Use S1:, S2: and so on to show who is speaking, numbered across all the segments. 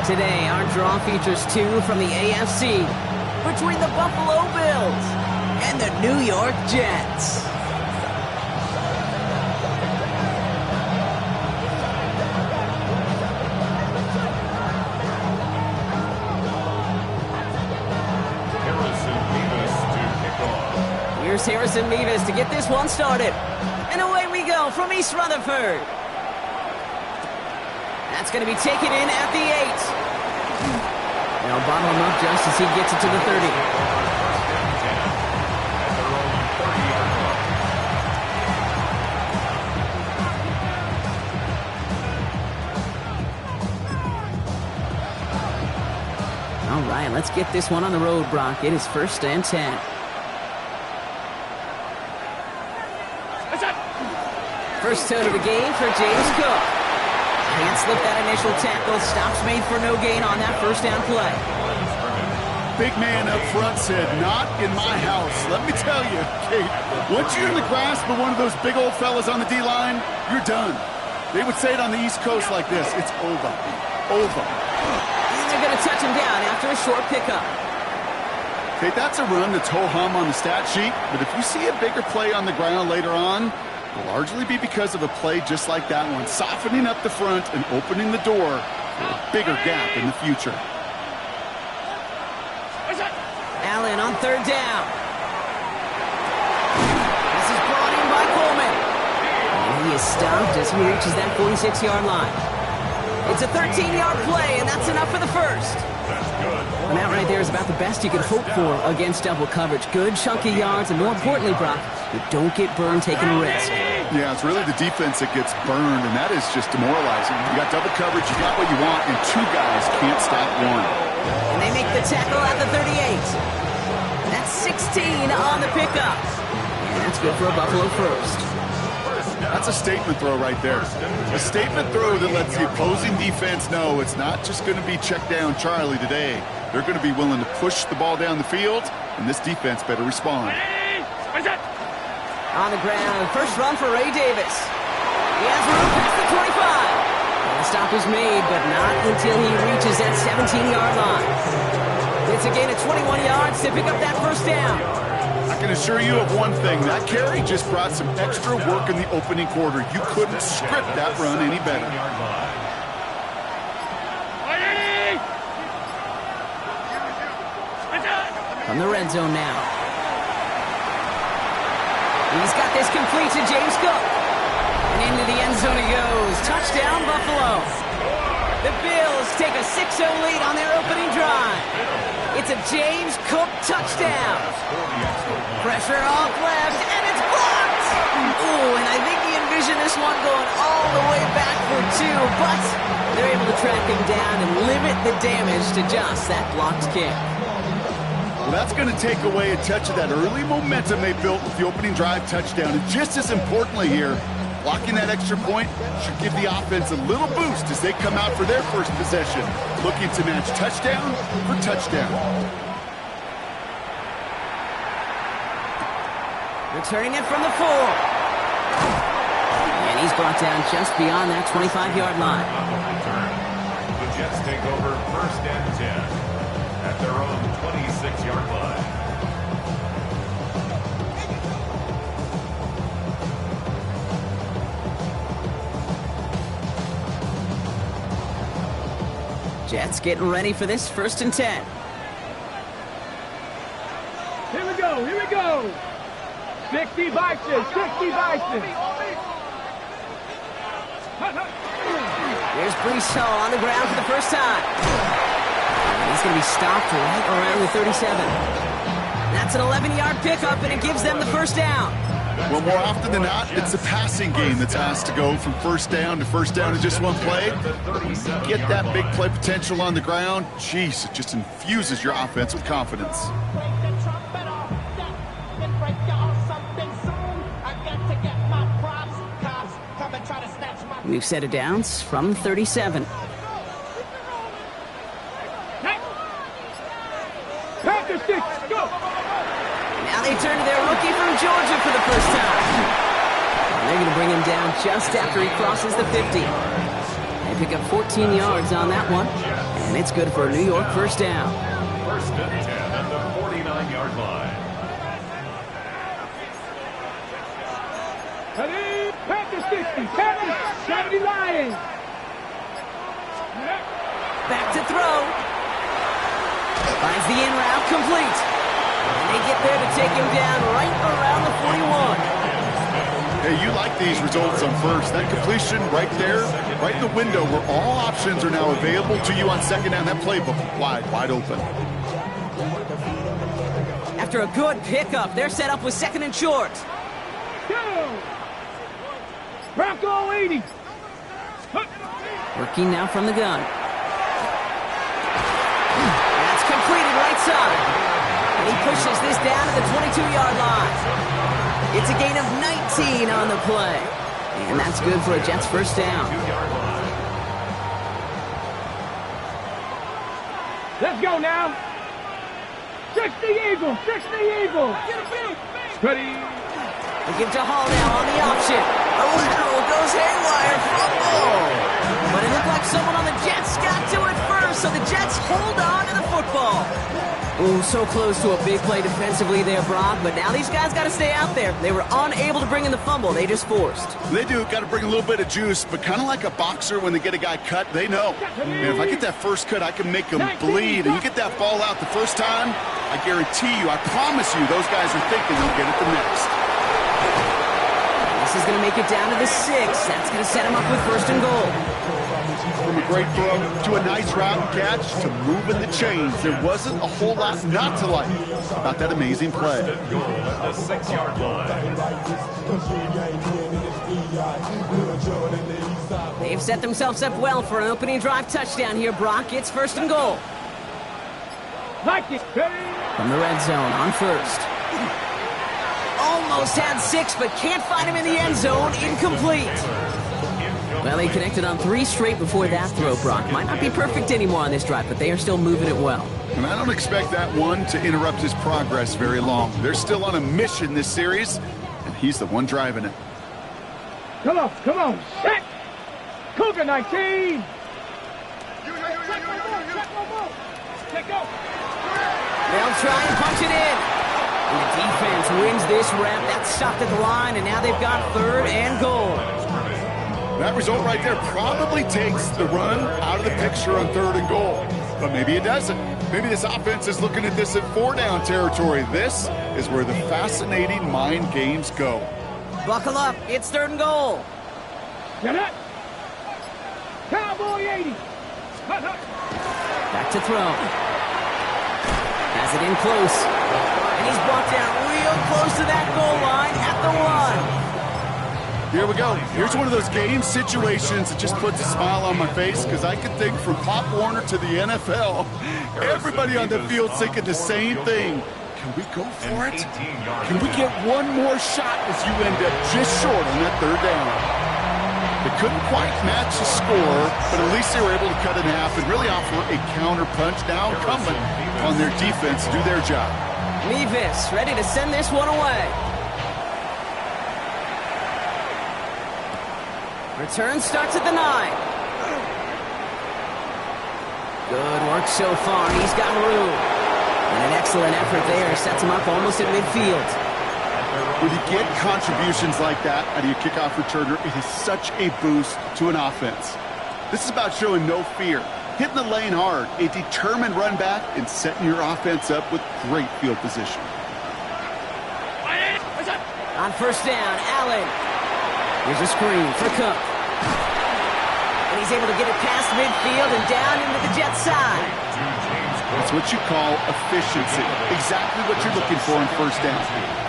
S1: Today, our draw features two from the AFC between the Buffalo Bills and the New York Jets. Here's Harrison Mevis to get this one started. And away we go from East Rutherford. That's going to be taken in at the 8. They'll bottle him up just as he gets it to the 30. All right, let's get this one on the road, Brock. It is 1st and 10. First out of the game for James Cook. Can't slip that initial tackle. Stops made for no gain on that first down play.
S2: Big man up front said, not in my house. Let me tell you, Kate, once you're in the grasp of one of those big old fellas on the D-line, you're done. They would say it on the East Coast like this, it's over. Over.
S1: And they're going to touch him down after a short pickup.
S2: Kate, that's a run that's ho-hum on the stat sheet, but if you see a bigger play on the ground later on, it'll largely be because of a play just like that one, softening up the front and opening the door for a bigger gap in the future.
S1: Allen on 3rd down. This is brought in by Coleman. And he is stopped as he reaches that 46-yard line. It's a 13-yard play, and that's enough for the first. And that right there is about the best you could hope for against double coverage. Good chunky yards, and more importantly, Brock, you don't get burned taking a risk.
S2: Yeah, it's really the defense that gets burned, and that is just demoralizing. You got double coverage, you got what you want, and two guys can't stop one.
S1: And they make the tackle at the 38. That's 16 on the pickup. And that's good for a Buffalo first.
S2: That's a statement throw right there. A statement throw that lets the opposing defense know it's not just going to be check down Charlie today. They're going to be willing to push the ball down the field, and this defense better respond.
S1: On the ground, first run for Ray Davis. He has room past the 25. And the stop is made, but not until he reaches that 17-yard line. It's a gain of 21 yards to pick up that first down.
S2: I can assure you of one thing. That carry just brought some extra work in the opening quarter. You couldn't script that run any better.
S1: From the red zone now. He's got this complete to James Cook. And into the end zone he goes. Touchdown, Buffalo. The Bills take a 6-0 lead on their opening drive. It's a James Cook touchdown. Pressure off left, and it's blocked. Ooh, and I think he envisioned this one going all the way back for 2, but they're able to track him down and limit the damage to just that blocked kick.
S2: Well, that's going to take away a touch of that early momentum they built with the opening drive touchdown. And just as importantly here, blocking that extra point should give the offense a little boost as they come out for their first possession, looking to match touchdown for touchdown.
S1: Returning it from the 4. And he's brought down just beyond that 25-yard line.
S3: The Jets take over 1st and 10 at their own 26-yard line.
S1: Jets getting ready for this 1st and 10.
S4: Here we go, here we go. 60 Bison, 60 Bison.
S1: Here's Brees Hall on the ground for the first time. And he's going to be stopped right around the 37. That's an 11-yard pickup, and it gives them the first down.
S2: Well, more often than not, it's the passing game that's asked to go from first down in just one play. Get that big play potential on the ground. Jeez, it just infuses your offense with confidence.
S1: New set of downs from 37.
S4: Panther 6, go!
S1: Now they turn to their rookie from Georgia for the first time. And they're going to bring him down just after he crosses the 50. They pick up 14 yards on that one. And it's good for a New York first down.
S3: First and 10 at the 49-yard line.
S4: Panthers 60, Panthers 70 Lions.
S1: Back to throw. Finds the in route complete. And they get there to take him down right around the 41.
S2: Hey, you like these results on first. That completion right there, right in the window where all options are now available to you on second down. That playbook wide open.
S1: After a good pickup, they're set up with second and short.
S4: Bronco 80.
S1: Working now from the gun. That's completed right side. And he pushes this down to the 22-yard line. It's a gain of 19 on the play. And that's good for a Jets first down.
S4: Let's go now. 60 Eagles, 60 Eagles. Ready.
S1: They give to Hall now on the option. Oh, goes haywire, fumble. But it looked like someone on the Jets got to it first, so the Jets hold on to the football. Ooh, so close to a big play defensively there, Brock, but now these guys got to stay out there. They were unable to bring in the fumble. They just forced.
S2: They do. Got to bring a little bit of juice, but kind of like a boxer when they get a guy cut, they know. Man, if I get that first cut, I can make him bleed. And you get that ball out the first time, I guarantee you, I promise you, those guys are thinking they'll get it the next.
S1: This is going to make it down to the 6. That's going to set him up with first and goal.
S2: From a great throw to a nice route and catch to moving the chains, there wasn't a whole lot not to like about that amazing play.
S3: Goal at the 6-yard line.
S1: They've set themselves up well for an opening drive touchdown here, Brock. It's first and goal.
S4: Like it.
S1: From the red zone on first. Almost had 6, but can't find him in the end zone. Incomplete. Well, he connected on 3 straight before that throw, Brock. Might not be perfect anymore on this drive, but they are still moving it well.
S2: And I don't expect that one to interrupt his progress very long. They're still on a mission this series, and he's the one driving it.
S4: Come on. Set. Cougar 19.
S1: They'll try and punch it in. And the defense wins this rep. That's stopped at the line, and now they've got third and goal.
S2: That result right there probably takes the run out of the picture on third and goal. But maybe it doesn't. Maybe this offense is looking at this at 4-down territory. This is where the fascinating mind games go.
S1: Buckle up. It's third and goal.
S4: Get it. Cowboy 80.
S1: Back to throw. Has it in close. And he's brought down real close to that goal line at the 1.
S2: Here we go. Here's one of those game situations that just puts a smile on my face because I can think from Pop Warner to the NFL, everybody on the field thinking the same thing. Can we go for it? Can we get one more shot as you end up just short on that third down? They couldn't quite match the score, but at least they were able to cut it in half and really offer a counter punch now incumbent on their defense to do their job.
S1: Levis ready to send this one away. Return starts at the 9. Good work so far. He's got room. And an excellent effort there sets him up almost at midfield.
S2: When you get contributions like that out of your kickoff returner, it is such a boost to an offense. This is about showing no fear, hitting the lane hard, a determined run back, and setting your offense up with great field position.
S1: On first down, Allen. Here's a screen for Cook. And he's able to get it past midfield and down into the Jets side.
S2: That's what you call efficiency. Exactly what you're looking for in first down.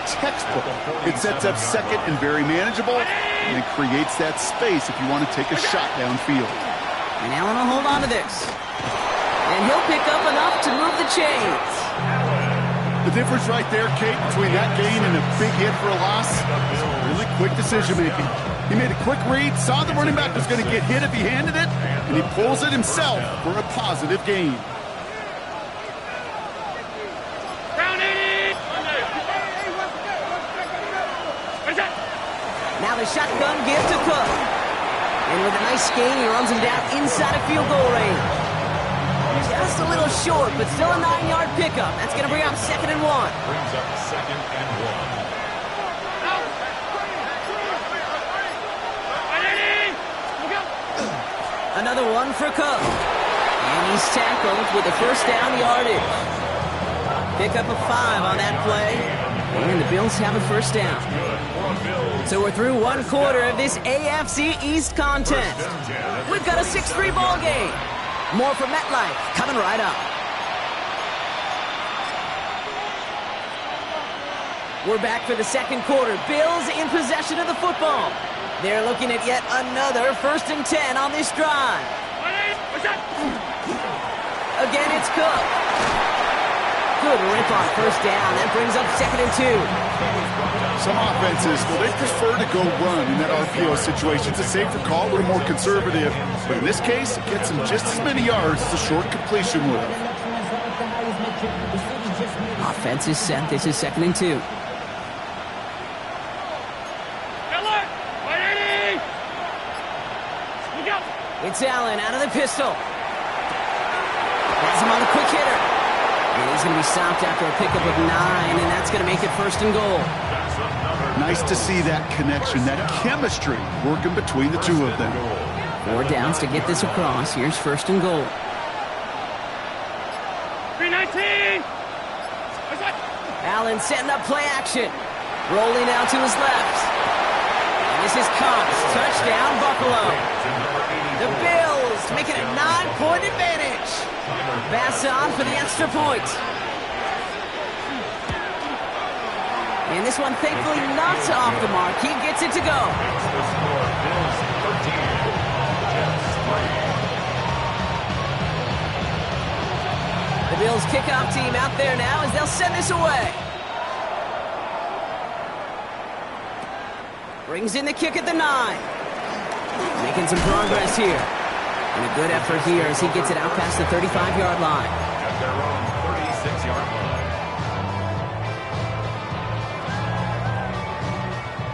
S2: Textbook. It sets up second and very manageable, and it creates that space if you want to take a shot downfield.
S1: And Allen will hold on to this. And he'll pick up enough to move the chains.
S2: The difference right there, Kate, between that gain and a big hit for a loss is really quick decision-making. He made a quick read, saw the running back was going to get hit if he handed it, and he pulls it himself for a positive gain. Now
S1: the shotgun give to Cook. And with a nice gain, he runs him down inside of field goal range. Just a little short, but still a 9-yard pickup. That's going to bring up 2nd and 1.
S3: Brings up 2nd and 1.
S1: Another one for Cook. And he's tackled with a first down yardage. Pick up a 5 on that play. And the Bills have a first down. So we're through one quarter of this AFC East contest. We've got a 6-3 ball game. More from MetLife coming right up. We're back for the second quarter. Bills in possession of the football. They're looking at yet another 1st and 10 on this drive. Again, it's Cook. Good rip on first down. That brings up 2nd and 2.
S2: Some offenses, well, they prefer to go run in that RPO situation. It's a safer call, a little more conservative. But in this case, it gets them just as many yards as a short completion would.
S1: Offense is set. This is 2nd and 2. It's Allen out of the pistol. Has him on the quick hitter. And he's going to be stopped after a pickup of 9, and that's going to make it 1st and goal.
S2: Nice to see that connection, that chemistry working between the two of them.
S1: 4 downs to get this across. Here's 1st and goal.
S4: 319.
S1: Allen setting up play action. Rolling out to his left. And this is Cox. Touchdown, Buffalo. The Bills making a 9-point advantage. Bass on for the extra point. And this one thankfully not off the mark. He gets it to go. The Bills kickoff team out there now as they'll send this away. Brings in the kick at the 9. Making some progress here. And a good effort here as he gets it out past the 35-yard line.
S3: At their own 36-yard line.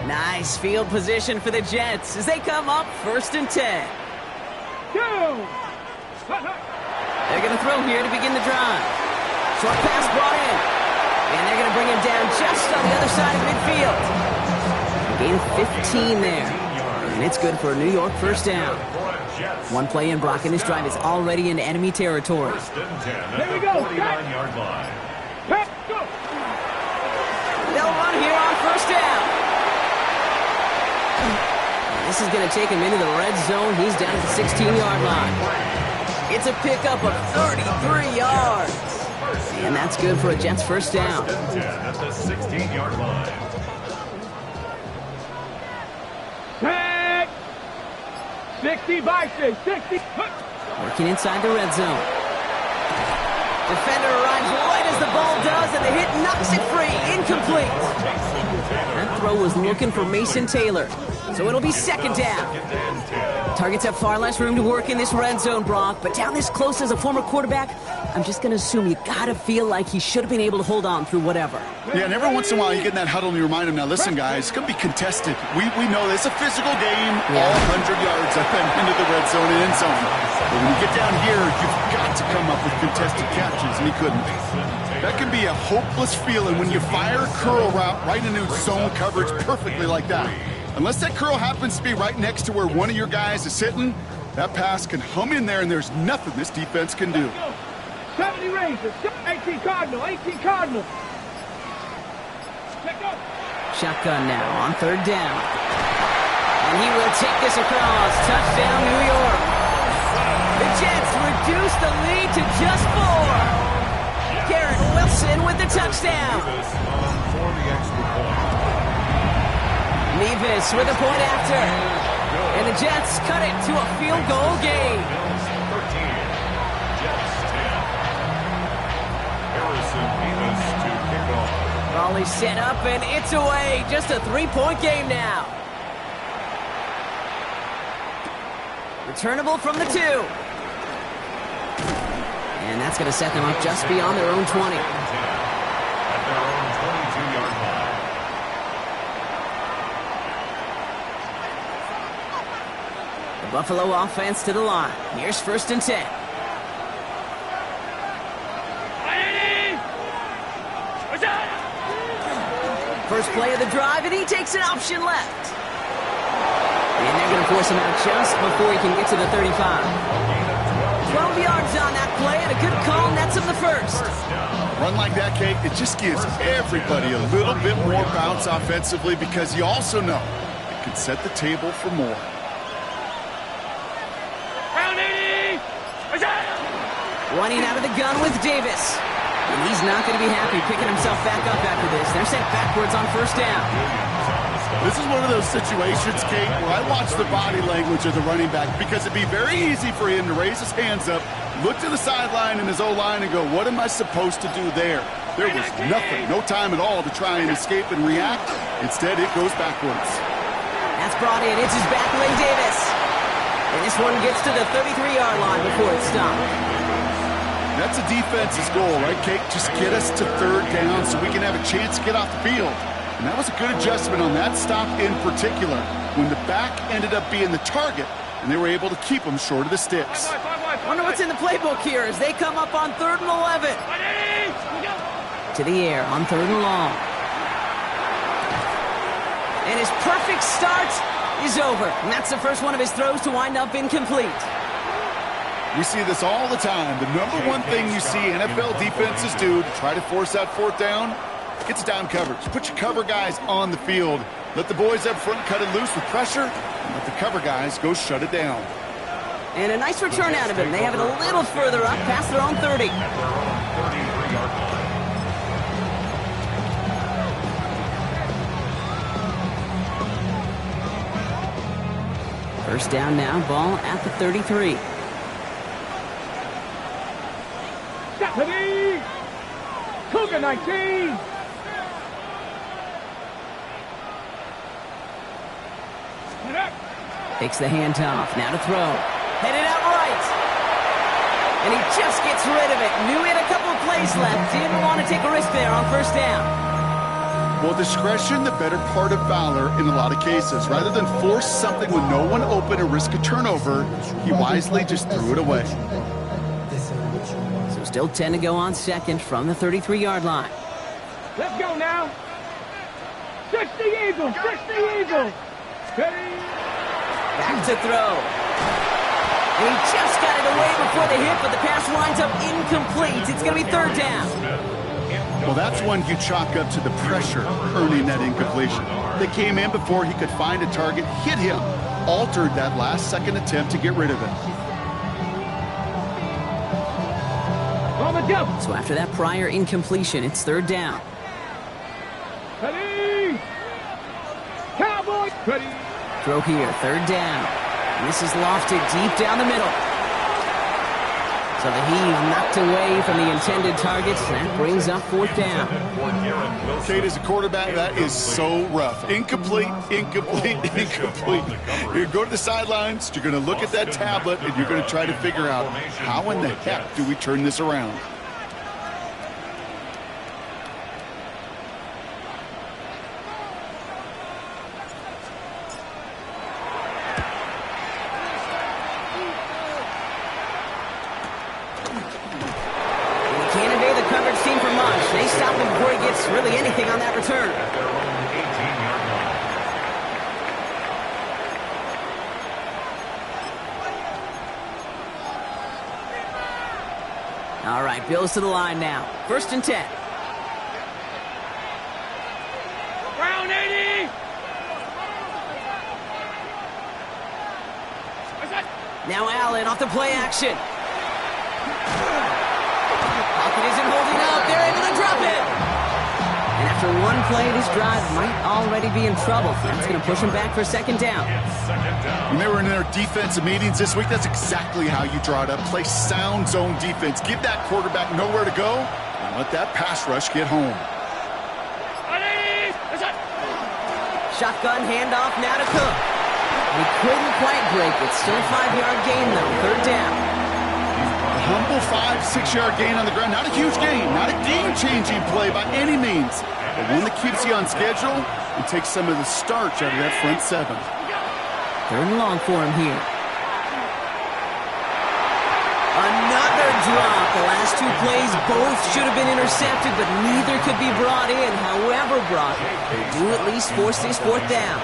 S1: Nice field position for the Jets as they come up 1st and 10. They're going to throw here to begin the drive. Short pass brought in. And they're going to bring him down just on the other side of midfield. Gain of 15 there. And it's good for a New York first down. One play in, Brock, and this drive is already into enemy territory.
S4: Here we go.
S3: 49-yard line.
S1: They'll run here on first down. This is going to take him into the red zone. He's down at the 16-yard line. It's a pickup of 33 yards. And that's good for a Jets first down.
S3: At the 16-yard line.
S4: 60 Bison, 60.
S1: Working inside the red zone. Defender arrives right as the ball does, and the hit knocks it free. Incomplete. That throw was looking for Mason Taylor. So it'll be 2nd down. Targets have far less room to work in this red zone, Brock, but down this close as a former quarterback, I'm just going to assume you got to feel like he should have been able to hold on through whatever.
S2: Yeah, and every once in a while you get in that huddle and you remind him, now listen, guys, it's going to be contested. We know it's a physical game, all 100 yards into the red zone and end zone. But when you get down here, you've got to come up with contested catches, and he couldn't. That can be a hopeless feeling when you fire a curl route right into zone coverage perfectly like that. Unless that curl happens to be right next to where one of your guys is sitting, that pass can hum in there, and there's nothing this defense can do.
S4: 70 Rangers, 18 Cardinal, 18 Cardinal.
S1: Shotgun now on 3rd down. And he will take this across. Touchdown, New York. The Jets reduce the lead to just 4. Garrett Wilson with the touchdown.
S3: For the extra point.
S1: Nevis with a point after. And the Jets cut it to a field goal game.
S3: Bills 13. Jets 10. Harrison Nevis to kick off.
S1: Raleigh set up and it's away. Just a 3-point game now. Returnable from the 2. And that's going to set them up just beyond their own 20.
S3: At their own 22-yard line.
S1: Buffalo offense to the line. Here's 1st and 10. First play of the drive, and he takes an option left. And they're going to force him out just before he can get to the 35. 12 yards on that play, and a good call nets him the first.
S2: Run like that, Kate, it just gives everybody a little bit more bounce offensively because you also know it can set the table for more.
S1: Running out of the gun with Davis. And he's not going to be happy picking himself back up after this. They're sent backwards on 1st down.
S2: This is one of those situations, Kate, where I watch the body language of the running back because it'd be very easy for him to raise his hands up, look to the sideline in his O-line and go, what am I supposed to do there? There was nothing, no time at all to try and escape and react. Instead, it goes backwards.
S1: That's brought in. It's his back leg, Davis. And this one gets to the 33-yard line before it's stopped.
S2: That's a defense's goal, right, Kate? Just get us to 3rd down so we can have a chance to get off the field. And that was a good adjustment on that stop in particular, when the back ended up being the target, and they were able to keep him short of the sticks.
S1: Wonder what's in the playbook here as they come up on 3rd and 11. To the air on 3rd and long. And his perfect start is over. And that's the first one of his throws to wind up incomplete.
S2: We see this all the time. The number one thing you see NFL defenses do to try to force that 4th down, get to down coverage. Put your cover guys on the field. Let the boys up front cut it loose with pressure, and let the cover guys go shut it down.
S1: And a nice return out of him. They have it a little further up past their own 30. First down now, ball at the 33.
S4: Stephanie! Cougar 19!
S1: Takes the handoff, now to throw. Headed out right. And he just gets rid of it. Knew he had a couple of plays left. Didn't want to take a risk there on 1st down.
S2: Well, discretion, the better part of valor in a lot of cases. Rather than force something with no one open and risk a turnover, he wisely just threw it away.
S1: So still 10 to go on 2nd from the 33-yard line.
S4: Let's go now. 60 Eagles, 60 Eagles. Ready?
S1: Back to throw. And he just got it away before the hit, but the pass winds up incomplete. It's going to be 3rd down.
S2: Well, that's one you chalk up to the pressure earning that incompletion. They came in before he could find a target, hit him, altered that last-second attempt to get rid of it.
S4: On the jump.
S1: So after that prior incompletion, it's 3rd down.
S4: Ready? Cowboys. Ready?
S1: Throw here, 3rd down. And this is lofted deep down the middle. So the heave knocked away from the intended targets. That brings up 4th down.
S2: Kate, as a quarterback, that is so rough. Incomplete, incomplete, incomplete. You're going to go to the sidelines, you're going to look at that tablet, and you're going to try to figure out how in the heck do we turn this around.
S1: They stop him before he gets really anything on that return. All right, Bills to the line now. 1st and 10.
S4: Round 80.
S1: Now Allen off the play action. Pocket isn't holding up. They're able to drop it. And after one play, this drive might already be in trouble. That's going to push him back for 2nd down.
S2: When they were in their defensive meetings this week, that's exactly how you draw it up. Play sound zone defense. Give that quarterback nowhere to go and let that pass rush get home.
S1: Shotgun handoff now to Cook. He couldn't quite break it. Still a 5-yard gain, though. 3rd down.
S2: A humble 5-6-yard gain on the ground. Not a huge gain. Not a game-changing play by any means. But one that keeps you on schedule and takes some of the starch out of that front 7.
S1: 3rd and long for him here. drop. The last two plays both should have been intercepted, but neither could be brought in. However, Brock, they do at least force this fourth down.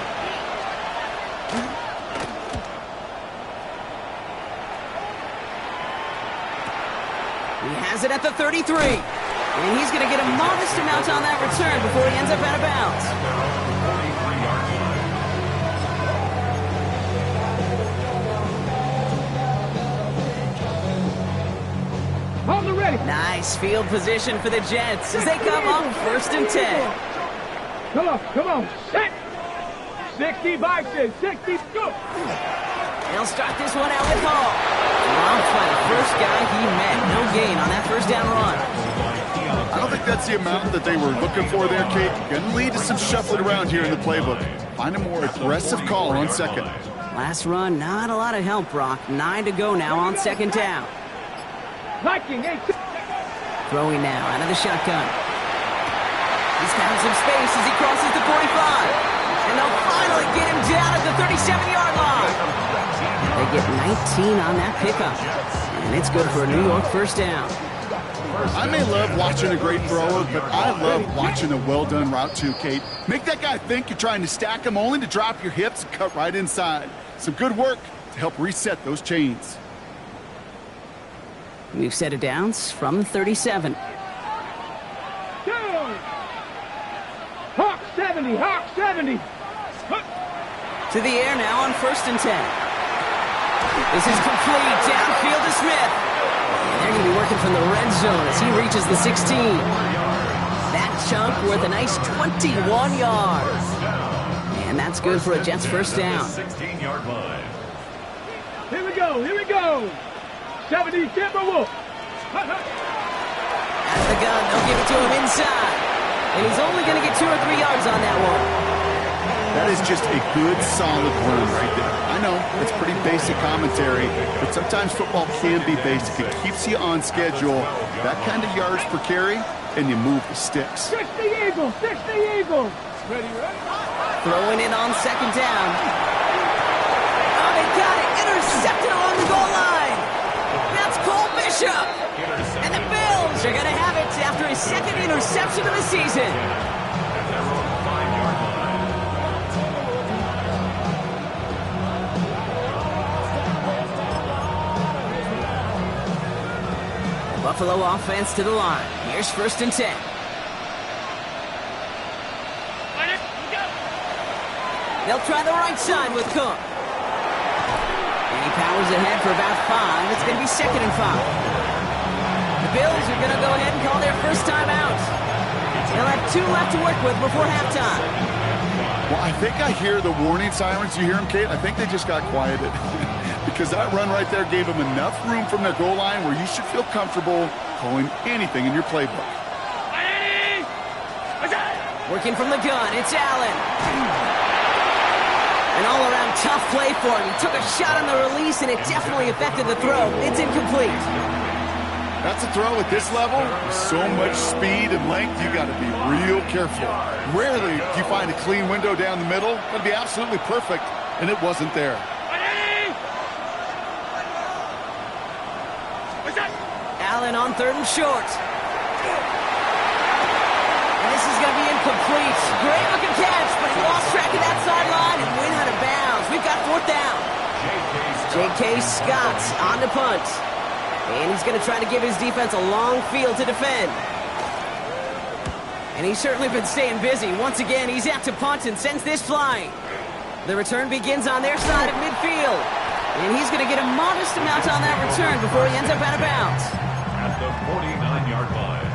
S1: He has it at the 33. And he's going to get a modest amount on that return before he ends up out of bounds.
S4: Hold it ready.
S1: Nice field position for the Jets as they come up 1st and 10.
S4: Come on. Set. 60 Bison. 60. Go.
S1: They'll start this one out with Hall. Dropped by the first guy he met. No gain on that first down run.
S2: I don't think that's the amount that they were looking for there, Kate. Going to lead to some shuffling around here in the playbook. Find a more aggressive call on second.
S1: Last run, not a lot of help, Brock. 9 to go now on 2nd down. Throwing now out of the shotgun. He's found some space as he crosses the 45. And they'll finally get him down at the 37-yard line. They get 19 on that pickup. And it's good for a New York first down.
S2: I may love watching a great thrower, but I love watching a well-done route too, Kate. Make that guy think you're trying to stack him only to drop your hips and cut right inside. Some good work to help reset those chains.
S1: We've set it downs from the 37.
S4: Hawk 70.
S1: To the air now on 1st and 10. This is complete. Downfield to Smith. And they're going to be working from the red zone as he reaches the 16. That chunk worth a nice 21 yards. And that's good for a Jets first down.
S3: 16-yard line.
S4: Here we go. 70 Timberwolf.
S1: Out of the gun, they'll give it to him inside. And he's only going to get 2 or 3 yards on that one.
S2: That is just a good, solid run right there. I know, it's pretty basic commentary, but sometimes football can be basic. It keeps you on schedule. That kind of yards per carry, and you move the sticks.
S4: 60 Eagles. Ready.
S1: Throwing it on 2nd down. Oh, they got it. Intercepted along the goal line. That's Cole Bishop. And the Bills are going to have it after his 2nd interception of the season. Buffalo offense to the line. Here's 1st and 10. They'll try the right side with Cook. And he powers ahead for about 5. It's going to be 2nd and 5. The Bills are going to go ahead and call their first time out. They'll have 2 left to work with before halftime.
S2: Well, I think I hear the warning sirens. You hear them, Kate? I think they just got quieted. Because that run right there gave them enough room from their goal line where you should feel comfortable calling anything in your playbook.
S1: Working from the gun, it's Allen. An all-around tough play for him. He took a shot on the release, and it definitely affected the throw. It's incomplete.
S2: That's a throw at this level. So much speed and length, you got to be real careful. Rarely do you find a clean window down the middle. That'd be absolutely perfect, and it wasn't there.
S1: Allen on 3rd and short. And this is going to be incomplete. Great looking catch, but he lost track of that sideline and went out of bounds. We've got 4th down. J.K. Scott on the punt. And he's going to try to give his defense a long field to defend. And he's certainly been staying busy. Once again, he's out to punt and sends this flying. The return begins on their side of midfield. And he's going to get a modest amount on that return before he ends up out of bounds.
S3: At the 49-yard line.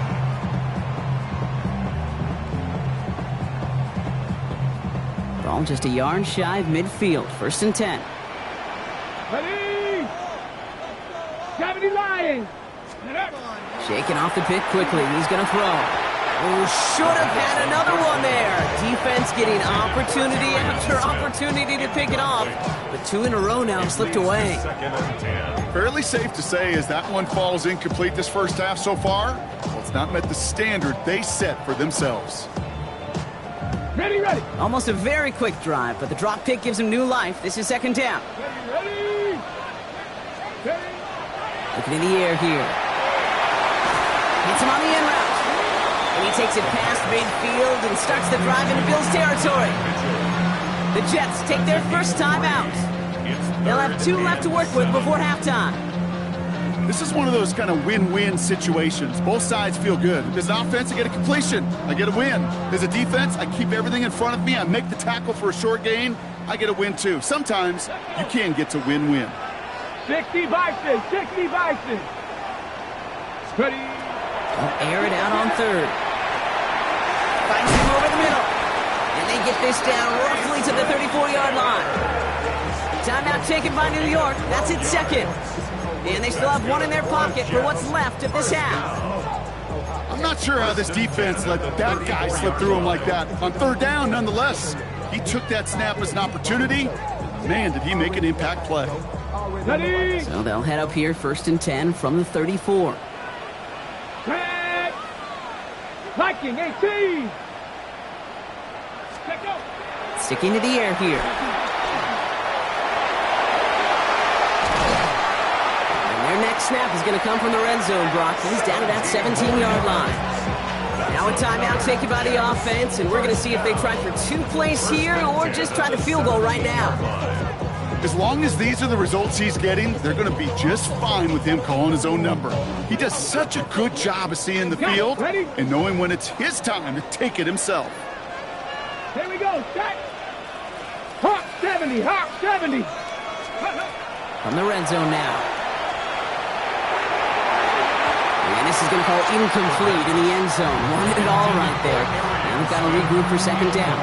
S1: Ball just a yard shy of midfield. 1st and 10.
S4: Ready. 70 Lions.
S1: Shaking off the pick quickly. He's going to throw. Oh, should have had another one there. Defense getting opportunity after opportunity to pick it off. But 2 in a row now slipped away.
S3: 2nd and 10.
S2: Fairly safe to say as that one falls incomplete this first half so far, well, it's not met the standard they set for themselves.
S4: Ready.
S1: Almost a very quick drive, but the drop kick gives him new life. This is 2nd down.
S4: Ready.
S1: Looking in the air here. Gets him on the in route. And he takes it past midfield and starts the drive into Bills territory. The Jets take their first time out. They'll have 2 left to work with before halftime.
S2: This is one of those kind of win-win situations. Both sides feel good. As an offense, I get a completion. I get a win. As a defense, I keep everything in front of me. I make the tackle for a short gain. I get a win, too. Sometimes, you can get to win-win.
S4: 60 Bison, 60 Bison. Ready.
S1: They'll air it out on third. Finds him over the middle. And they get this down roughly to the 34-yard line. Timeout taken by New York. That's its second. And they still have 1 in their pocket for what's left of this half.
S2: I'm not sure how this defense let that guy slip through him like that. On third down, nonetheless, he took that snap as an opportunity. Man, did he make an impact play.
S4: Ready.
S1: So they'll head up here, 1st and 10 from the 34.
S4: Red. Viking 18. Check out.
S1: Sticking to the air here. Their next snap is going to come from the red zone, Brock. He's down to that 17-yard line. Now a timeout taken by the offense, and we're going to see if they try for 2 plays here or just try the field goal right now.
S2: As long as these are the results he's getting, they're going to be just fine with him calling his own number. He does such a good job of seeing the field and knowing when it's his time to take it himself.
S4: Here we go, set. Hawk 70, Hawk 70.
S1: From the red zone now. And this is going to call incomplete in the end zone. Wanted it all right there. And we've got to regroup for 2nd down.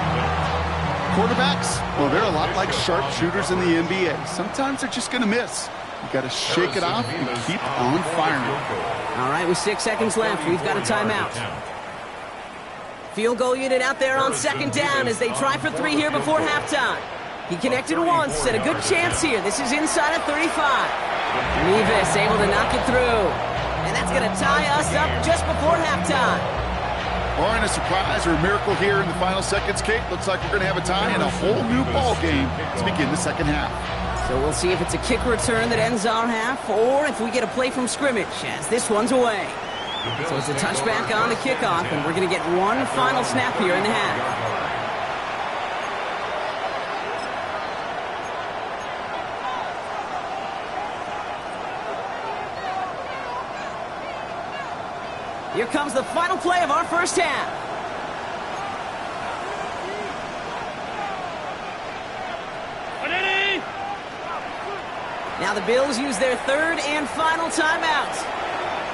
S2: Quarterbacks, well, they're a lot like sharpshooters in the NBA. Sometimes they're just going to miss. You got to shake it off and keep on firing.
S1: All right, with 6 seconds left, we've got a timeout. Field goal unit out there on 2nd down as they try for 3 here before halftime. He connected once and a good chance here. This is inside at 35. Nevis able to knock it through. And that's going to tie us up just before halftime.
S2: Barring a surprise or a miracle here in the final seconds, Kate, looks like we're going to have a tie and a whole new ball game to begin the 2nd half.
S1: So we'll see if it's a kick return that ends our half or if we get a play from scrimmage as this one's away. So it's a touchback on the kickoff, and we're going to get 1 final snap here in the half. Here comes the final play of our first half. Now the Bills use their 3rd and final timeout.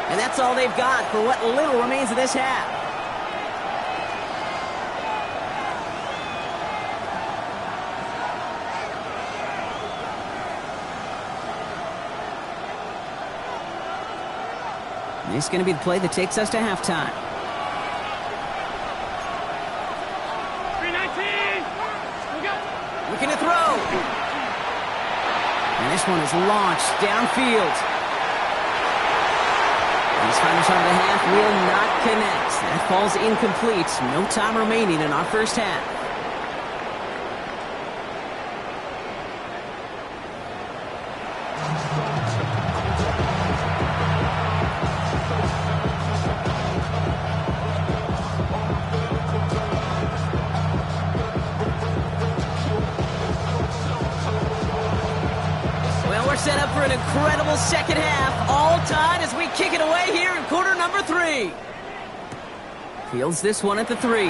S1: And that's all they've got for what little remains of this half. This is going to be the play that takes us to halftime.
S4: 319.
S1: Looking to throw. And this one is launched downfield. And his final shot of the half will not connect. That falls incomplete. No time remaining in our first half. Set up for an incredible 2nd half, all tied as we kick it away here in quarter number 3. Fields this one at the 3.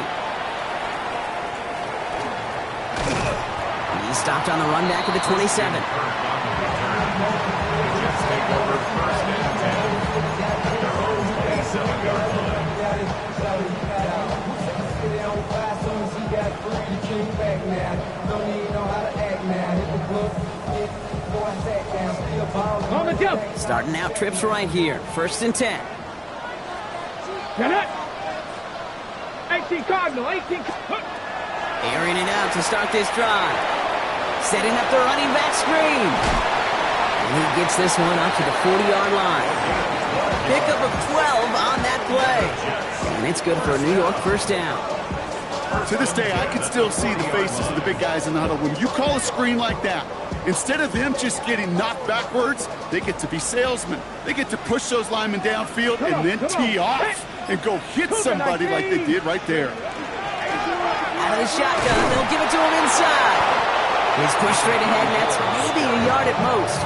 S1: He's stopped on the run back at the 27.
S4: On the jump.
S1: Starting out trips right here. 1st and 10.
S4: Get it. 18 Cardinal, 18.
S1: Airing it out to start this drive. Setting up the running back screen. And he gets this one out to the 40-yard line. Pickup of 12 on that play. And it's good for a New York first down.
S2: To this day, I can still see the faces of the big guys in the huddle. When you call a screen like that, Instead of them just getting knocked backwards, they get to be salesmen. They get to push those linemen downfield and then tee off and go hit somebody like they did right there.
S1: Out of the shotgun, they'll give it to him inside. He's pushed straight ahead, and that's maybe a yard at most.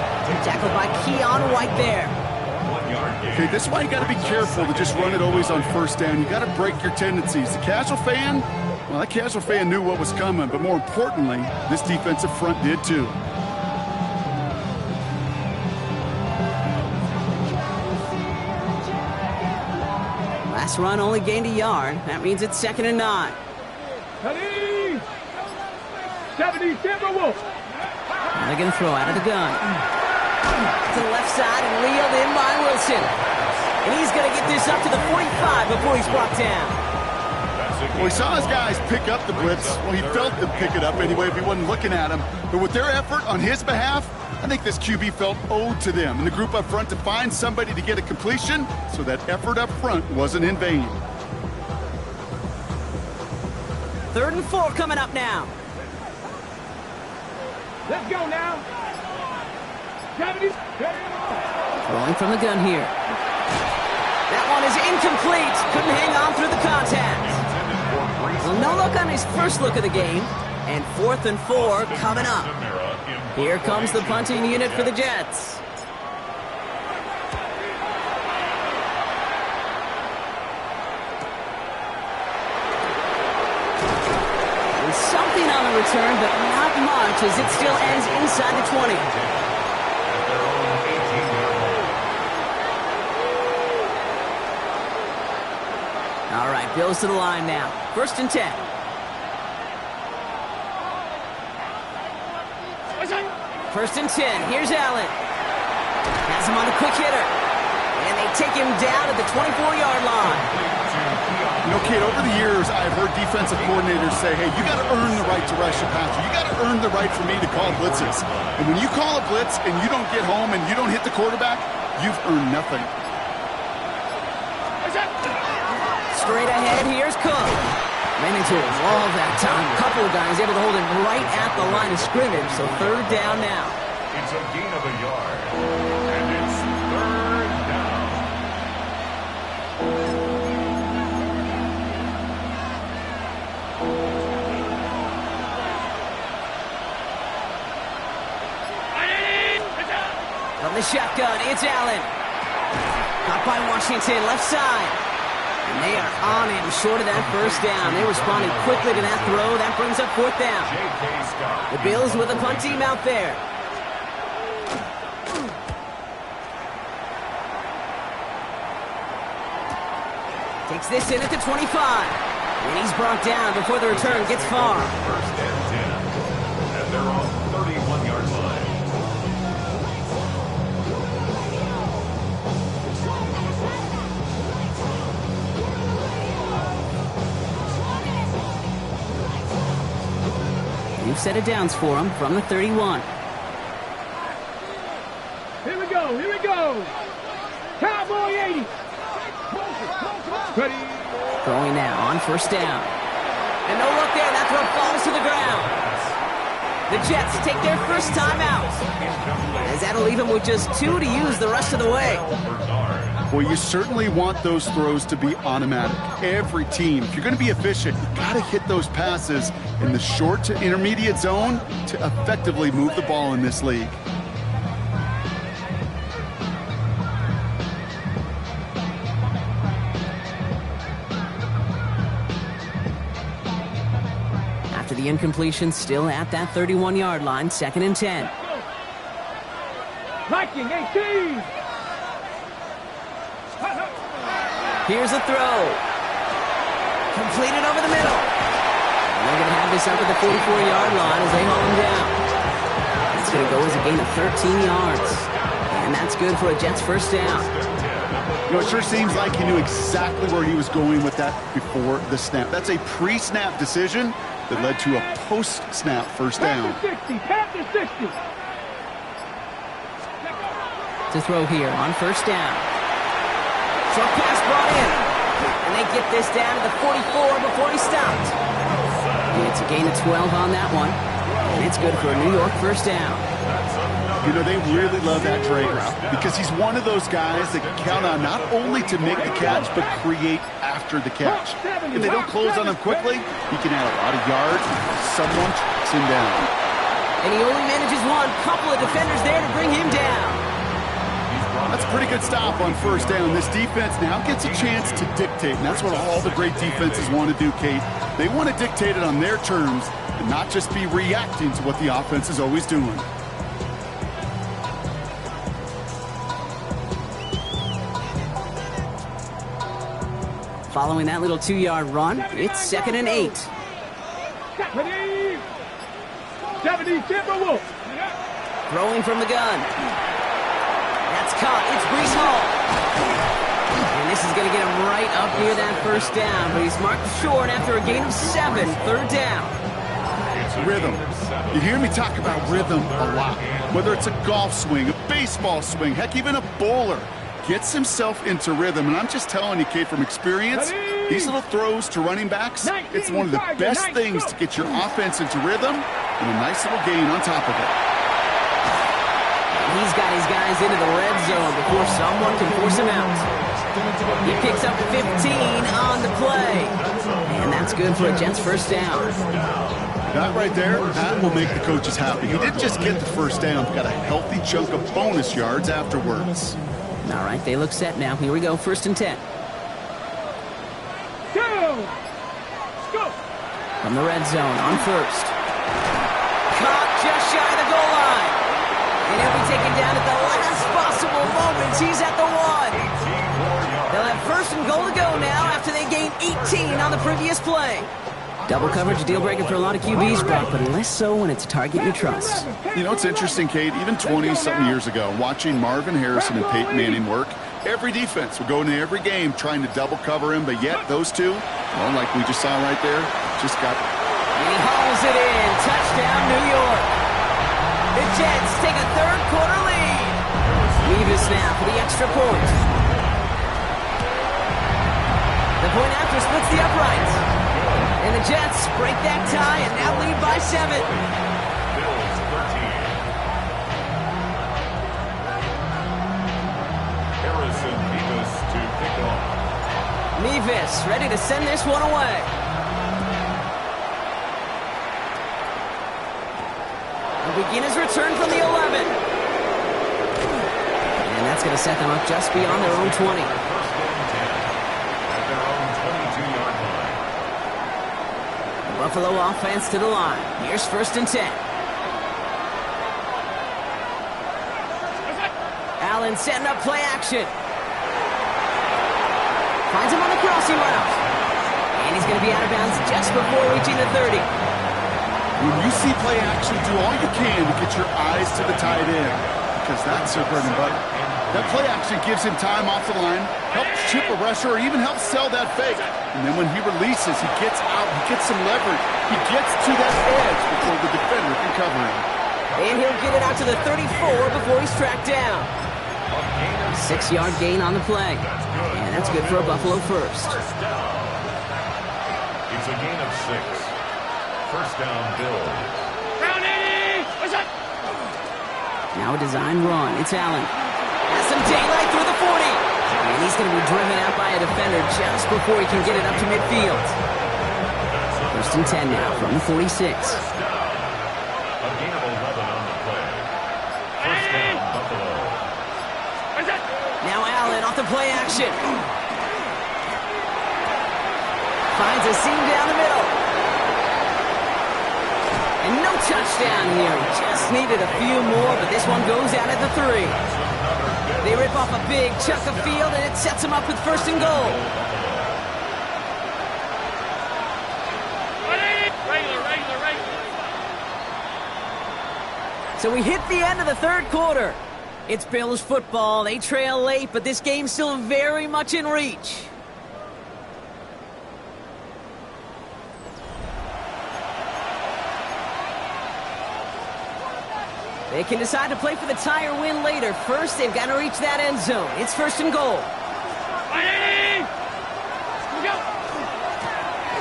S1: Tackled by Keon White there.
S2: Okay, this is why you got to be careful to just run it always on first down. You got to break your tendencies. The casual fan, well, that casual fan knew what was coming, but more importantly, this defensive front did too.
S1: Last run only gained a yard. That means it's 2nd and 9.
S4: 70 Timberwolves.
S1: Now they're going to throw out of the gun. To the left side and reeled in by Wilson. And he's going to get this up to the 45 before he's brought down.
S2: Well, he saw his guys pick up the blitz. Well, he felt them pick it up anyway if he wasn't looking at him. But with their effort on his behalf, I think this QB felt owed to them and the group up front to find somebody to get a completion, so that effort up front wasn't in vain.
S1: 3rd and 4 coming up now.
S4: Let's go now. 70.
S1: Throwing from the gun here. That one is incomplete. Couldn't hang on through the contact. Well, no look on his first look of the game. And 4th and 4 coming up. Here comes the punting unit for the Jets. There's something on the return, but not much, as it still ends inside the 20. All right, Bills to the line now. 1st and 10. First and 10. Here's Allen. Has him on a quick hitter. And they take him down at the 24-yard line.
S2: You know, kid, over the years, I've heard defensive coordinators say, hey, you got to earn the right to rush a passer. You got to earn the right for me to call blitzes. And when you call a blitz and you don't get home and you don't hit the quarterback, you've earned nothing.
S1: Straight ahead, here's Cook. Ran into a wall that time. A couple of guys able to hold him right at the line of scrimmage, so 3rd down now.
S3: It's a gain of a yard, and it's 3rd down.
S1: From the shotgun, it's Allen. Caught by Washington, left side. And they are on him short of that 1st down. They responded quickly to that throw. That brings up 4th down. The Bills with a punt team out there. Takes this in at the 25. And he's brought down before the return gets far.
S3: 1st and 10. At their own 31-yard line.
S1: New set of downs for him from the 31.
S4: Here we go. Here we go. Cowboy 80. Ready.
S1: Throwing now on 1st down. And no look there. That throw falls to the ground. The Jets take their first time out, as that'll leave him with just 2 to use the rest of the way.
S2: Well, you certainly want those throws to be automatic. Every team, if you're going to be efficient, you got to hit those passes in the short to intermediate zone to effectively move the ball in this league.
S1: After the incompletion, still at that 31-yard line, 2nd and 10.
S4: Viking 18.
S1: Here's a throw. Completed over the middle. And they're going to have this up at the 44-yard line as they haul him down. That's going to go as a gain of 13 yards. And that's good for a Jets 1st down.
S2: You know, it sure seems like he knew exactly where he was going with that before the snap. That's a pre-snap decision that led to a post-snap 1st down.
S4: Panther 60.
S1: To throw here on 1st down. Short pass brought in. And they get this down to the 44 before he stopped. It's a gain of 12 on that one. And it's good for a New York first down.
S2: You know, they really love that drag route because he's one of those guys that can count on not only to make the catch, but create after the catch. If they don't close on him quickly, he can add a lot of yards. Someone tracks him down.
S1: And he only manages one. Couple of defenders there to bring him down.
S2: That's a pretty good stop on first down. This defense now gets a chance to dictate, and that's what all the great defenses want to do, Kate. They want to dictate it on their terms and not just be reacting to what the offense is always doing.
S1: Following that little 2-yard run, it's 2nd and 8.
S4: 70 Timberwolves.
S1: Throwing from the gun. That's caught. It's Breece Hall. And this is going to get him right up near that first down, but he's marked short after a gain of 7, 3rd down.
S2: Rhythm. You hear me talk about rhythm a lot. Whether it's a golf swing, a baseball swing, heck, even a bowler gets himself into rhythm. And I'm just telling you, Kate, from experience, these little throws to running backs, it's one of the best things to get your offense into rhythm and a nice little gain on top of it.
S1: He's got his guys into the red zone before someone can force him out. He picks up 15 on the play. And that's good for a Jets first down.
S2: That right there, that will make the coaches happy. He didn't just get the first down, he got a healthy chunk of bonus yards afterwards.
S1: All right, they look set now. Here we go, 1st and 10.
S4: Go!
S1: From the red zone on 1st. Caught just shy of the goal line. And he'll be taken down at the last possible moment. He's at the 1. They'll have 1st and goal to go now after they gained 18 on the previous play. Double coverage, a deal breaker for a lot of QBs, Brock, but less so when it's a target you trust.
S2: You know, it's interesting, Kate, even 20-something years ago, watching Marvin Harrison and Peyton Manning work, every defense would go into every game trying to double cover him, but yet those two, well, like we just saw right there, just got...
S1: And he hauls it in. Touchdown, New York. The Jets take a 3rd quarter lead. Levis now for the extra point. The point after splits the uprights. And the Jets break that tie and now lead by 7.
S3: Bills 13. Harrison Nevis to kick off.
S1: Nevis ready to send this one away. He'll begin his return from the 11. And that's going to set them up just beyond their own 20. Buffalo offense to the line. Here's 1st and 10. Allen setting up play action. Finds him on the crossing route. And he's going to be out of bounds just before reaching the 30.
S2: When you see play action, do all you can to get your eyes to the tight end, because that's their bread and butter. That play action gives him time off the line, helps chip a rusher, or even helps sell that fake. And then when he releases, he gets out, he gets some leverage. He gets to that edge before the defender can cover him.
S1: And he'll get it out to the 34 before he's tracked down. 6-yard gain on the play. And that's good for a Buffalo first.
S3: It's a gain of 6. First down, Bills.
S1: Now a design run. It's Allen. Has some daylight through the 40. And he's going to be driven out by a defender just before he can get it up to midfield. 1st and 10 now from the 46.
S3: A gain of 11 on the play. First down, Buffalo.
S1: Now Allen off the play action. Finds a seam down the middle. And no touchdown here. Just needed a few more, but this one goes out at the 3. They rip off a big chunk of field, and it sets them up with 1st and goal. So we hit the end of the 3rd quarter. It's Bills football. They trail late, but this game's still very much in reach. They can decide to play for the tie or win later. First, they've got to reach that end zone. It's 1st and goal.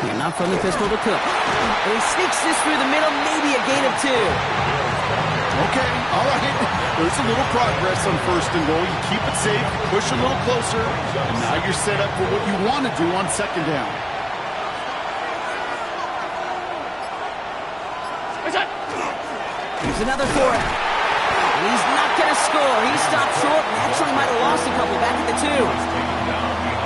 S1: Yeah, not from the pistol to Cook. And he sneaks this through the middle, maybe a gain of 2.
S2: Okay, all right. There's a little progress on 1st and goal. You keep it safe, you push a little closer, and now you're set up for what you want to do on 2nd down.
S1: Here's another fourth. And he's not going to score. He stopped short and actually might have lost a couple back at the 2.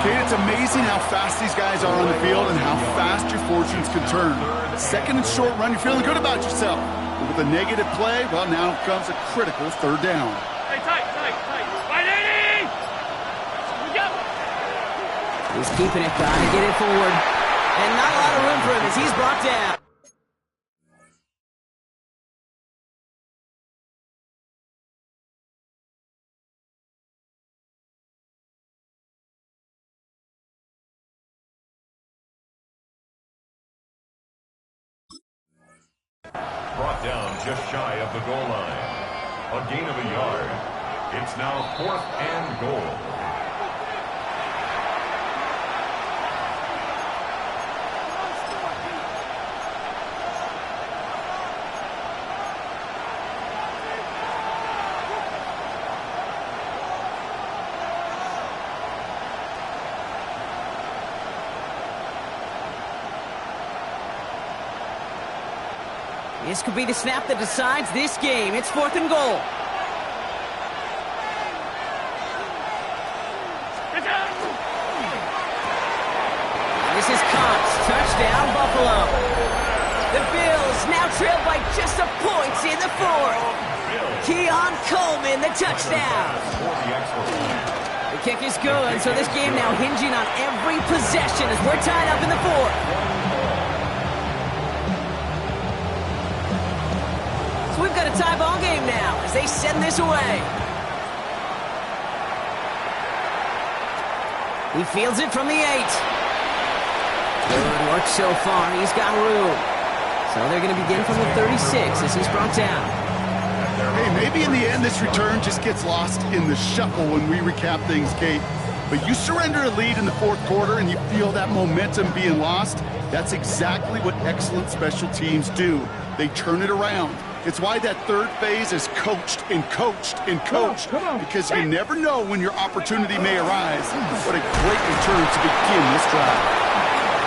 S2: Okay, it's amazing how fast these guys are on the field and how fast your fortunes can turn. 2nd and short run, you're feeling good about yourself. But with a negative play, well, now comes a critical 3rd down.
S4: Hey, tight. Right, Eddie! We go!
S1: He's keeping it, trying to get it forward. And not a lot of room for him as he's brought down.
S3: Brought down just shy of the goal line. A gain of a yard. It's now 4th and goal.
S1: This could be the snap that decides this game. It's 4th and goal. This is Cox. Touchdown, Buffalo. The Bills now trail by just a point in the 4th. Keon Coleman, the touchdown. The kick is good, so this game now hinging on every possession as we're tied up in the 4th. We've got a tie ball game now as they send this away. He fields it from the 8. Good work so far. He's got room. So they're going to begin from the 36 as he's brought down.
S2: Hey, maybe in the end this return just gets lost in the shuffle when we recap things, Kate. But you surrender a lead in the 4th quarter and you feel that momentum being lost. That's exactly what excellent special teams do. They turn it around. It's why that 3rd phase is coached and coached and coached. Because you never know when your opportunity may arise. What a great return to begin this drive.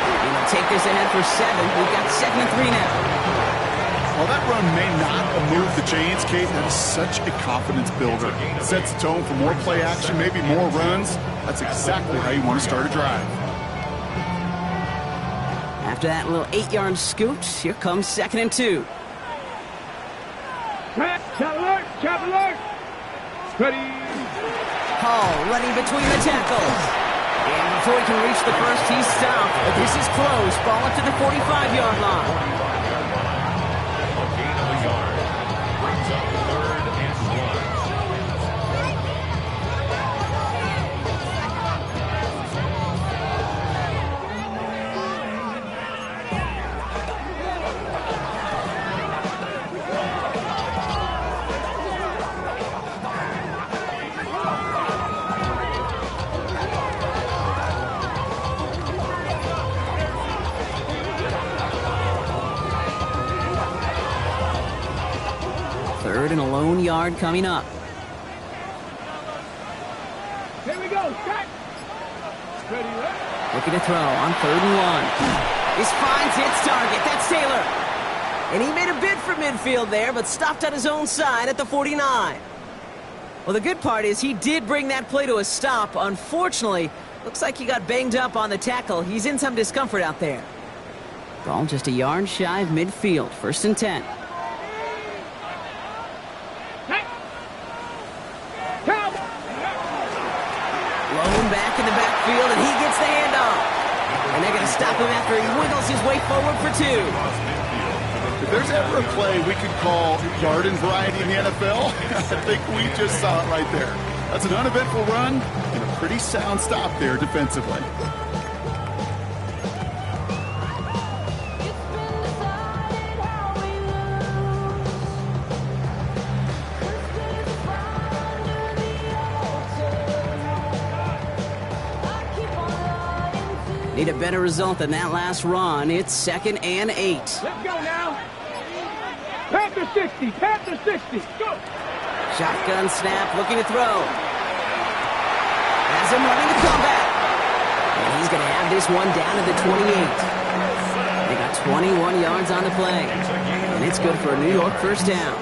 S1: We'll take this ahead for 7. We've got 2nd and 3 now.
S2: While that run may not have moved the chains, Kate, that is such a confidence builder. It sets the tone for more play action, maybe more runs. That's exactly how you want to start a drive.
S1: After that little 8-yard scoot, here comes 2nd and 2.
S4: Cap alert! Ready!
S1: Hall running between the tackles. And before he can reach the first, he's stopped. But this is close. Ball up to the 45-yard line.
S3: A gain of a yard. Brings up 3rd and 1.
S1: And a lone yard coming up.
S4: Here we go. Set. Ready.
S1: Looking to throw on 3rd and 1. This finds its target. That's Taylor. And he made a bid for midfield there, but stopped on his own side at the 49. Well, the good part is he did bring that play to a stop. Unfortunately, looks like he got banged up on the tackle. He's in some discomfort out there. Ball just a yard shy of midfield. 1st and 10. Back in the backfield, and he gets the handoff. And they're going to stop him after he wiggles his way forward for 2.
S2: If there's ever a play we could call garden variety in the NFL, I think we just saw it right there. That's an uneventful run and a pretty sound stop there defensively.
S1: Need a better result than that last run. It's 2nd and 8.
S4: Let's go now. Panther 60. Panther 60. Go.
S1: Shotgun snap, looking to throw. Has him running the comeback. And he's going to have this one down to the 28. They got 21 yards on the play. And it's good for a New York first down.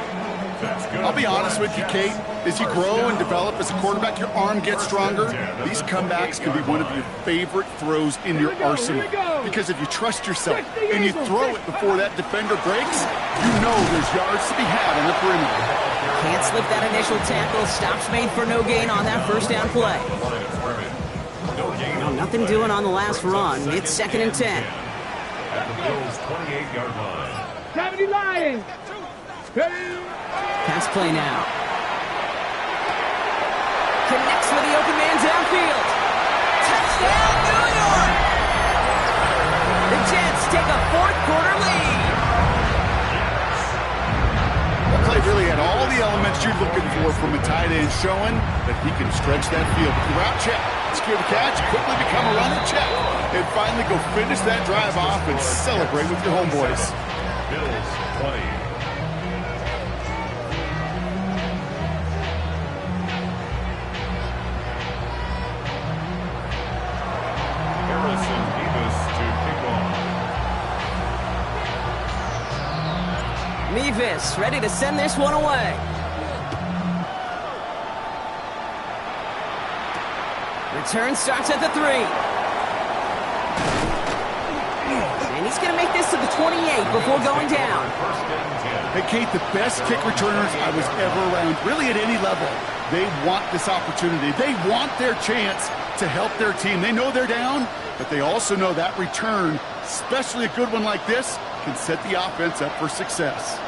S2: I'll be honest with you, Kate. As you grow and develop as a quarterback, your arm gets stronger. These comebacks can be one of your favorite throws in your arsenal. Because if you trust yourself and you throw it before that defender breaks, you know there's yards to be had on the perimeter.
S1: Can't slip that initial tackle. Stops made for no gain on that first down play. No, nothing doing on the last run. It's 2nd and 10.
S3: At the Bills' 28-yard line.
S4: 70 Lions.
S1: Pass play now. Connects with the open man downfield. Touchdown, New York! The Jets take a fourth-quarter lead.
S2: That play really had all the elements you're looking for from a tight end, showing that he can stretch that field. Route check, secure the catch, quickly become a runner check, and finally go finish that drive off and celebrate with your homeboys.
S3: Bills 20.
S1: Nevis ready to send this one away. Return starts at the 3. And he's going to make this to the 28 before going down.
S2: Hey, Kate, the best kick returners I was ever around, really at any level, they want this opportunity. They want their chance to help their team. They know they're down, but they also know that return, especially a good one like this, can set the offense up for success.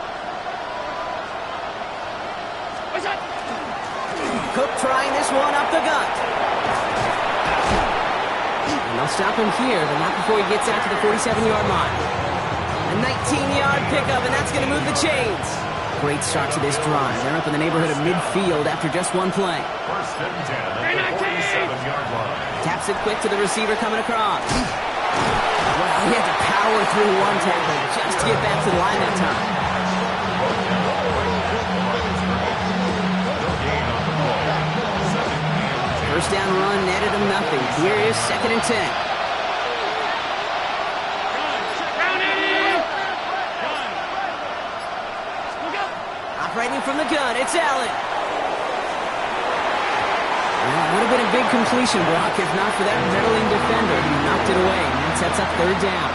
S1: Cook trying this one up the gut. And they'll stop him here, but not before he gets out to the 47-yard line. A 19-yard pickup, and that's going to move the chains. Great start to this drive. They're up in the neighborhood of midfield after just one play.
S3: First and 10 at the 47-yard line.
S1: Taps it quick to the receiver coming across. Well, he had to power through one tackle just to get back to the line that time. First down run netted him nothing. Here is 2nd and 10. Operating from the gun, it's Allen. Well, it would have been a big completion, Brock, if not for that meddling defender. He knocked it away, and that sets up 3rd down.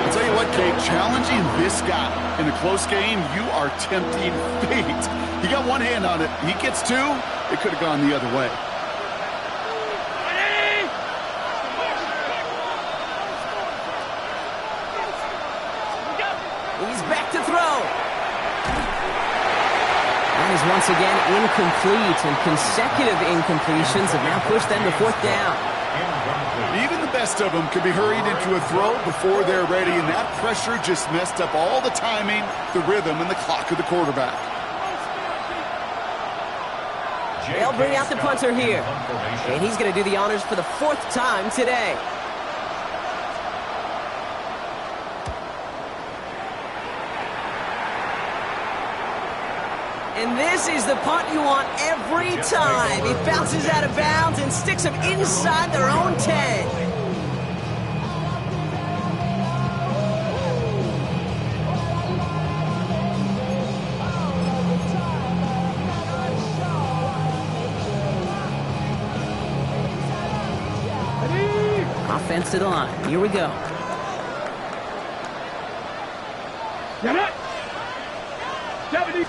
S2: I'll tell you what, Kate, challenging this guy in a close game, you are tempting fate. He got one hand on it. He gets 2. It could have gone the other way.
S1: He's back to throw. That is once again incomplete, and consecutive incompletions have now pushed them to 4th down.
S2: Even the best of them can be hurried into a throw before they're ready, and that pressure just messed up all the timing, the rhythm, and the clock of the quarterback.
S1: They'll bring out the punter here, and he's going to do the honors for the 4th time today. And this is the punt you want every time. He bounces out of bounds and sticks them inside their own 10. Offense to the line. Here we go.
S4: Get it. 70.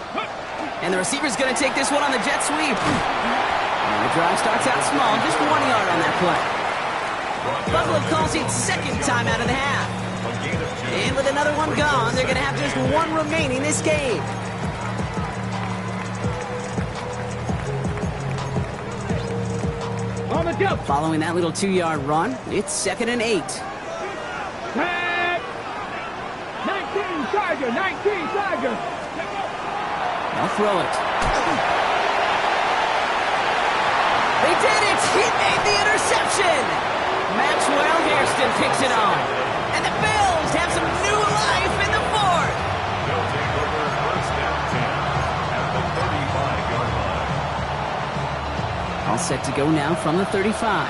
S1: And the receiver's going to take this one on the jet sweep. And the drive starts out small, just 1 yard on that play. Buffalo calls it 2nd time out of the half. And with another one gone, they're going to have just 1 remaining this game.
S4: On the jump.
S1: Following that little 2-yard run, it's 2nd and 8.
S4: 19 Tiger, 19 Tiger.
S1: They'll throw it. They did it! He made the interception! Maxwell here kicks it on. And the Bills have some new life in the fourth.
S3: They'll take over first and 10 at the 35-yard line.
S1: All set to go now from the 35.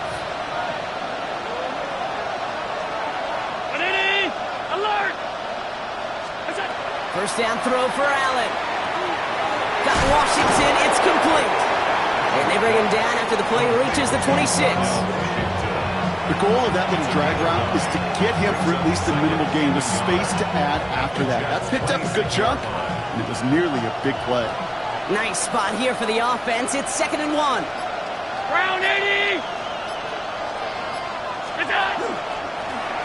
S4: Alert!
S1: First down throw for Allen. Got Washington, it's complete. And they bring him down after the play reaches the 26.
S2: The goal of that little drag route is to get him for at least a minimal gain with space to add after that. That picked up a good chunk, and it was nearly a big play.
S1: Nice spot here for the offense. It's 2nd and 1.
S4: Brown 80!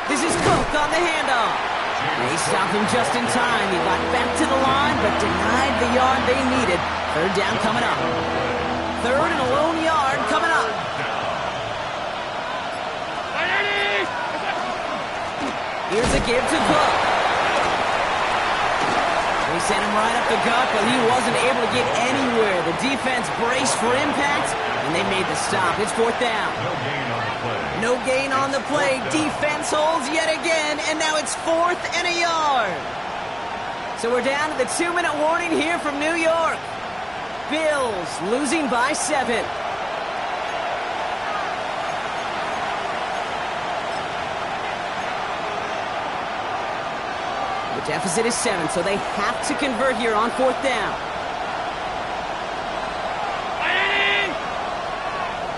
S1: This is Cook on the handoff. They stopped him just in time. He got back to the line, but denied the yard they needed. Third down coming up. Third and a lone yard coming up. Here's a give to Cook. They sent him right up the gut, but he wasn't able to get anywhere. The defense braced for impact, and they made the stop. It's 4th down. No gain on the play. Defense holds yet again, and now it's 4th and a yard. So we're down to the 2-minute warning here from New York. Bills losing by 7. The deficit is 7, so they have to convert here on 4th down.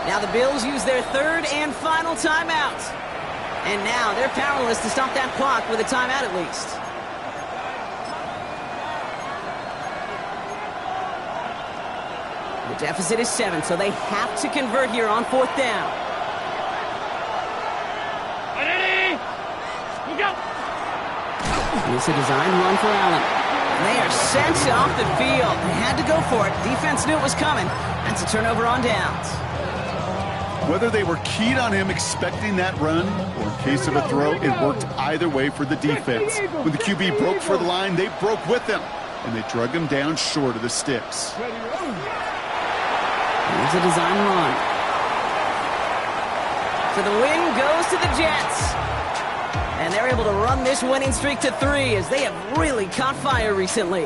S1: Now the Bills use their 3rd and final timeout. And now they're powerless to stop that clock with a timeout at least. The deficit is 7, so they have to convert here on 4th down. It's a design run for Allen. And they are sent off the field. They had to go for it. Defense knew it was coming. That's a turnover on downs.
S2: Whether they were keyed on him expecting that run, or in case of a throw, it worked either way for the defense. When the QB broke for the line, they broke with him, and they drug him down short of the sticks.
S1: Here's a design run. So the win goes to the Jets. And they're able to run this winning streak to 3 as they have really caught fire recently.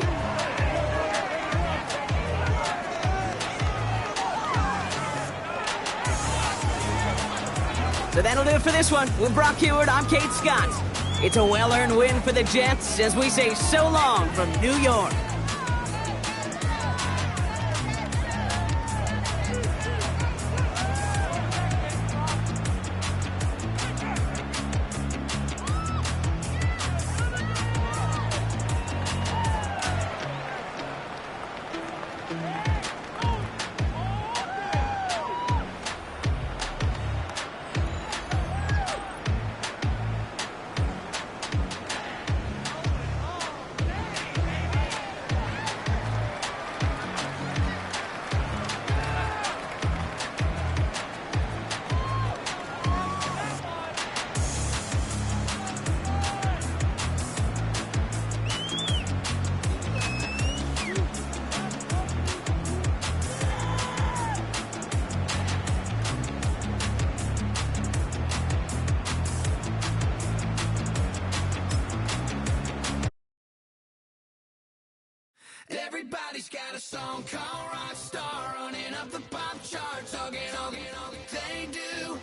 S1: So that'll do it for this one. With Brock Heward, I'm Kate Scott. It's a well-earned win for the Jets as we say so long from New York.
S5: Everybody's got a song called Rockstar, running up the pop charts, hugging, they do.